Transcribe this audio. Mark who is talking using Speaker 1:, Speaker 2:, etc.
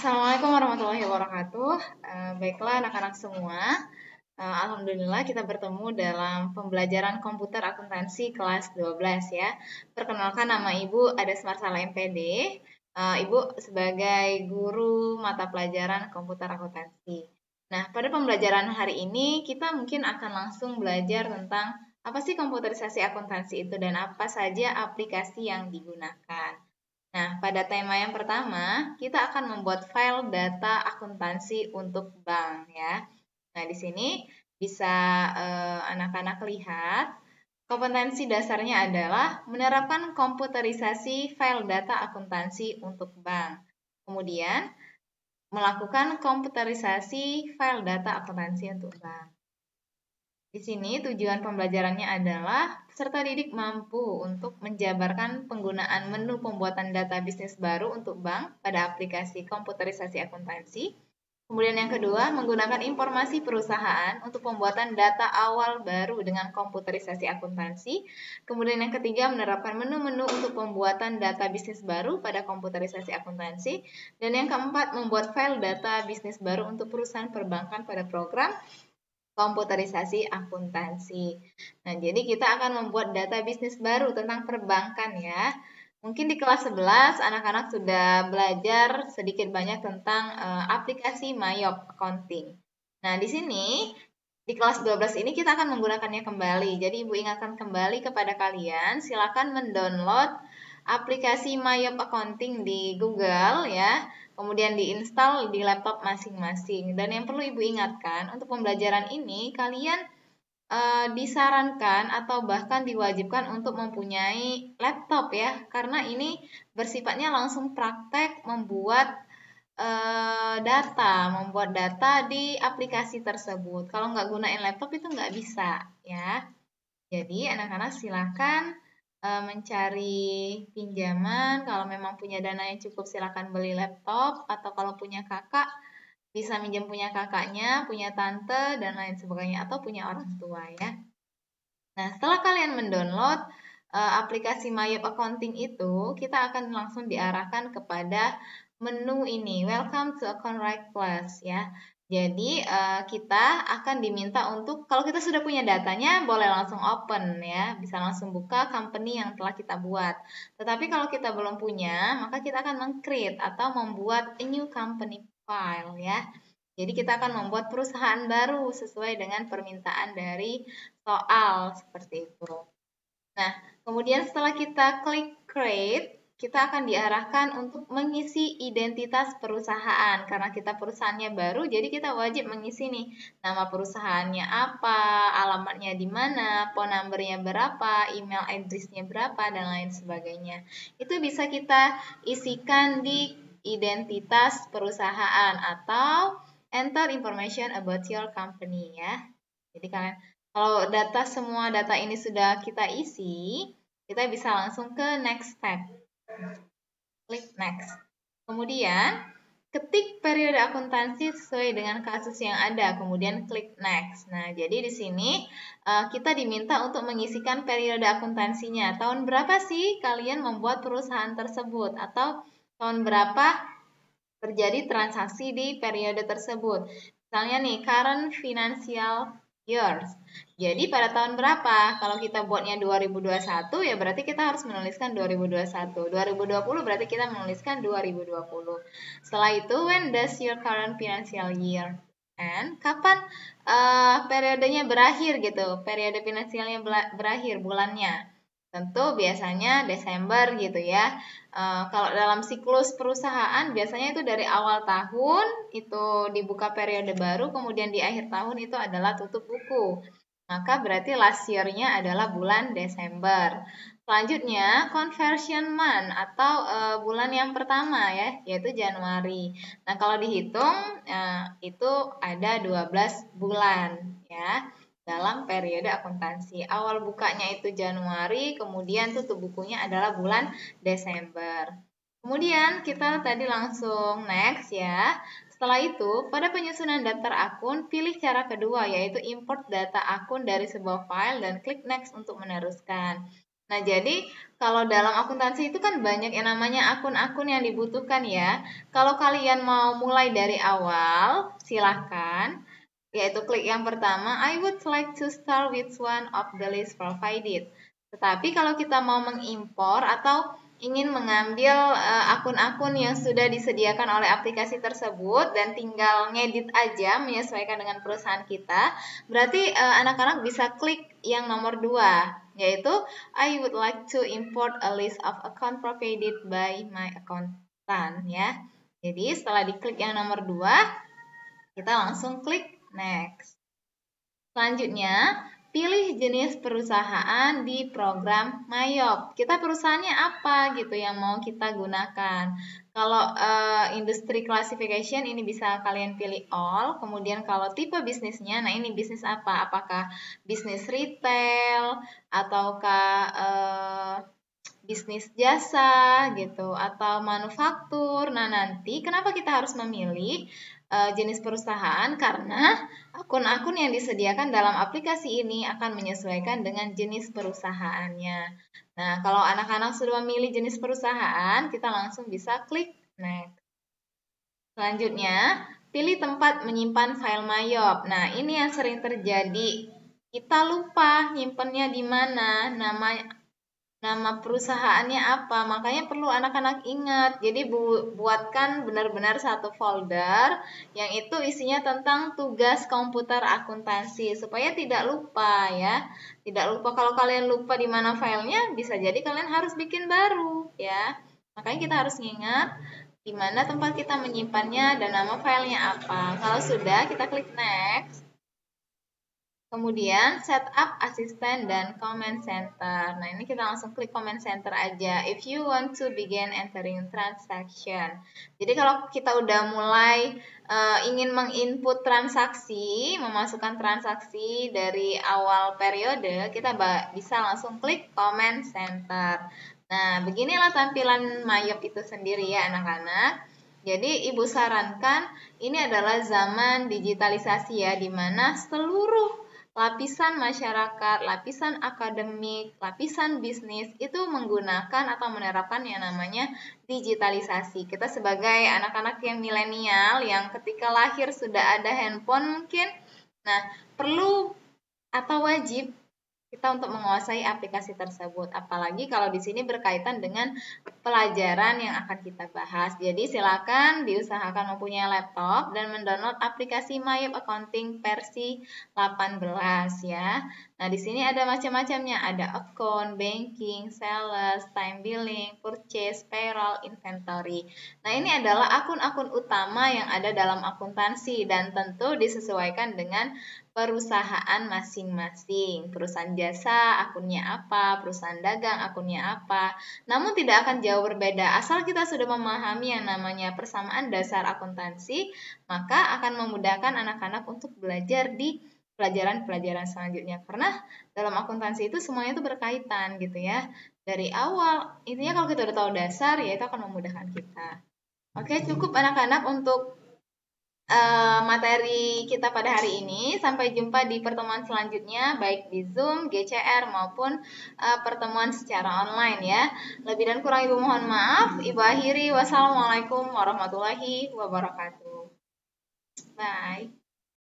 Speaker 1: Assalamualaikum warahmatullahi wabarakatuh. Baiklah anak-anak semua, alhamdulillah kita bertemu dalam pembelajaran komputer akuntansi kelas 12 ya. Perkenalkan, nama Ibu Ades Marsala MPD. Ibu sebagai guru mata pelajaran komputer akuntansi. Nah, pada pembelajaran hari ini kita mungkin akan langsung belajar tentang apa sih komputerisasi akuntansi itu dan apa saja aplikasi yang digunakan. Nah, pada tema yang pertama, kita akan membuat file data akuntansi untuk bank ya. Nah, di sini bisa anak-anak lihat, kompetensi dasarnya adalah menerapkan komputerisasi file data akuntansi untuk bank. Kemudian, melakukan komputerisasi file data akuntansi untuk bank. Di sini tujuan pembelajarannya adalah peserta didik mampu untuk menjabarkan penggunaan menu pembuatan data bisnis baru untuk bank pada aplikasi komputerisasi akuntansi. Kemudian yang kedua, menggunakan informasi perusahaan untuk pembuatan data awal baru dengan komputerisasi akuntansi. Kemudian yang ketiga, menerapkan menu-menu untuk pembuatan data bisnis baru pada komputerisasi akuntansi. Dan yang keempat, membuat file data bisnis baru untuk perusahaan perbankan pada program komputerisasi akuntansi. Nah, jadi kita akan membuat data bisnis baru tentang perbankan ya. Mungkin di kelas 11 anak-anak sudah belajar sedikit banyak tentang aplikasi Mayop Accounting. Nah, di sini di kelas 12 ini kita akan menggunakannya kembali. Jadi Ibu ingatkan kembali kepada kalian, silakan mendownload aplikasi Mayop Accounting di Google ya. Kemudian diinstal di laptop masing-masing. Dan yang perlu Ibu ingatkan, untuk pembelajaran ini kalian disarankan atau bahkan diwajibkan untuk mempunyai laptop ya, karena ini bersifatnya langsung praktek membuat data di aplikasi tersebut. Kalau nggak gunain laptop itu nggak bisa ya. Jadi anak-anak silakan mencari pinjaman. Kalau memang punya dana yang cukup, silakan beli laptop. Atau kalau punya kakak, bisa minjem punya kakaknya, punya tante, dan lain sebagainya. Atau punya orang tua ya. Nah, setelah kalian mendownload aplikasi Mayop Accounting itu, kita akan langsung diarahkan kepada menu ini, Welcome to Account Right Plus ya. Jadi kita akan diminta untuk, kalau kita sudah punya datanya, boleh langsung open ya, bisa langsung buka company yang telah kita buat. Tetapi kalau kita belum punya, maka kita akan meng-create atau membuat a new company file ya. Jadi kita akan membuat perusahaan baru sesuai dengan permintaan dari soal seperti itu. Nah, kemudian setelah kita klik create, kita akan diarahkan untuk mengisi identitas perusahaan. Karena kita perusahaannya baru, jadi kita wajib mengisi nih, nama perusahaannya apa, alamatnya di mana, phone number-nya berapa, email address-nya berapa, dan lain sebagainya. Itu bisa kita isikan di identitas perusahaan atau enter information about your company ya. Jadi kalian, kalau semua data ini sudah kita isi, kita bisa langsung ke next step. Klik next. Kemudian ketik periode akuntansi sesuai dengan kasus yang ada, kemudian klik next. Nah, jadi di sini kita diminta untuk mengisikan periode akuntansinya. Tahun berapa sih kalian membuat perusahaan tersebut, atau tahun berapa terjadi transaksi di periode tersebut. Misalnya nih, current financial years. Jadi pada tahun berapa? Kalau kita buatnya 2021, ya berarti kita harus menuliskan 2021. 2020 berarti kita menuliskan 2020. Setelah itu, when does your current financial year end? Kapan periodenya berakhir gitu? Periode finansialnya berakhir, bulannya. Tentu biasanya Desember gitu ya. Kalau dalam siklus perusahaan biasanya itu dari awal tahun itu dibuka periode baru, kemudian di akhir tahun itu adalah tutup buku. Maka berarti last year-nya adalah bulan Desember. Selanjutnya conversion month atau bulan yang pertama ya, yaitu Januari. Nah, kalau dihitung itu ada 12 bulan ya dalam periode akuntansi. Awal bukanya itu Januari, kemudian tutup bukunya adalah bulan Desember. Kemudian kita tadi langsung next ya. Setelah itu, pada penyusunan daftar akun, pilih cara kedua, yaitu import data akun dari sebuah file dan klik next untuk meneruskan. Nah, jadi kalau dalam akuntansi itu kan banyak yang namanya akun-akun yang dibutuhkan ya. Kalau kalian mau mulai dari awal, silahkan. Yaitu klik yang pertama, I would like to start with one of the list provided. Tetapi kalau kita mau mengimpor atau ingin mengambil akun-akun yang sudah disediakan oleh aplikasi tersebut dan tinggal ngedit aja menyesuaikan dengan perusahaan kita, berarti anak-anak bisa klik yang nomor 2, yaitu I would like to import a list of account provided by my accountant ya. Jadi setelah diklik yang nomor 2, kita langsung klik next. Selanjutnya, pilih jenis perusahaan di program Mayop. Kita perusahaannya apa gitu yang mau kita gunakan. Kalau industry classification ini bisa kalian pilih all. Kemudian kalau tipe bisnisnya, nah ini bisnis apa? Apakah bisnis retail ataukah bisnis jasa gitu atau manufaktur. Nah, nanti kenapa kita harus memilih jenis perusahaan? Karena akun-akun yang disediakan dalam aplikasi ini akan menyesuaikan dengan jenis perusahaannya. Nah, kalau anak-anak sudah memilih jenis perusahaan, kita langsung bisa klik next. Selanjutnya, pilih tempat menyimpan file Mayop. Nah, ini yang sering terjadi. Kita lupa nyimpennya di mana, nama perusahaannya apa, makanya perlu anak-anak ingat. Jadi buatkan benar-benar satu folder yang itu isinya tentang tugas komputer akuntansi supaya tidak lupa ya. Tidak lupa, kalau kalian lupa di mana filenya, bisa jadi kalian harus bikin baru ya. Makanya kita harus ingat di mana tempat kita menyimpannya dan nama filenya apa. Kalau sudah, kita klik next. Kemudian setup asisten dan comment center. Nah, ini kita langsung klik comment center aja. If you want to begin entering transaction. Jadi kalau kita udah mulai ingin menginput transaksi, memasukkan transaksi dari awal periode, kita bisa langsung klik comment center. Nah, beginilah tampilan Mayop itu sendiri ya anak-anak. Jadi Ibu sarankan ini adalah zaman digitalisasi ya, di mana seluruh lapisan masyarakat, lapisan akademik, lapisan bisnis itu menggunakan atau menerapkan yang namanya digitalisasi. Kita sebagai anak-anak yang milenial yang ketika lahir sudah ada handphone mungkin, nah perlu atau wajib kita untuk menguasai aplikasi tersebut. Apalagi kalau di sini berkaitan dengan pelajaran yang akan kita bahas. Jadi silakan diusahakan mempunyai laptop dan mendownload aplikasi Mayop Accounting versi 18 ya. Nah, di sini ada macam-macamnya. Ada account, banking, sales, time billing, purchase, payroll, inventory. Nah, ini adalah akun-akun utama yang ada dalam akuntansi dan tentu disesuaikan dengan perusahaan masing-masing. Perusahaan jasa akunnya apa, perusahaan dagang akunnya apa. Namun tidak akan jauh berbeda. Asal kita sudah memahami yang namanya persamaan dasar akuntansi, maka akan memudahkan anak-anak untuk belajar di pelajaran-pelajaran selanjutnya. Karena dalam akuntansi itu semuanya itu berkaitan gitu ya. Dari awal, intinya kalau kita udah tahu dasar, ya itu akan memudahkan kita. Oke, cukup anak-anak untuk materi kita pada hari ini. Sampai jumpa di pertemuan selanjutnya, baik di Zoom, GCR, maupun pertemuan secara online ya. Lebih dan kurang Ibu mohon maaf. Ibu akhiri, wassalamualaikum warahmatullahi wabarakatuh. Bye.